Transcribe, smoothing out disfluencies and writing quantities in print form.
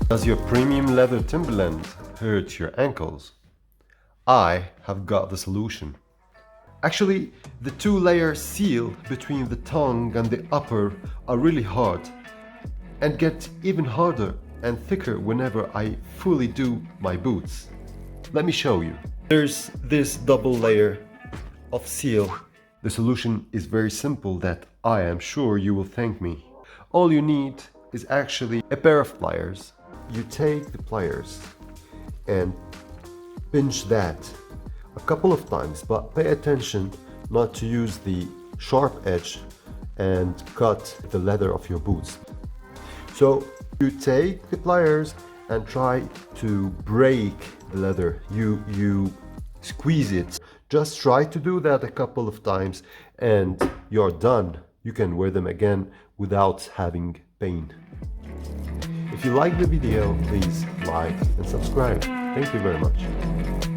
Does your premium leather Timberland hurt your ankles? I have got the solution. Actually, the two-layer seal between the tongue and the upper are really hard and get even harder and thicker whenever I fully do my boots. Let me show you. There's this double layer of seal. The solution is very simple that I am sure you will thank me. All you need is actually a pair of pliers. You take the pliers and pinch that a couple of times, but pay attention not to use the sharp edge and cut the leather of your boots. So you take the pliers and try to break the leather. You squeeze it. Just try to do that a couple of times and you're done. You can wear them again without having pain. If you like the video, please like and subscribe. Thank you very much.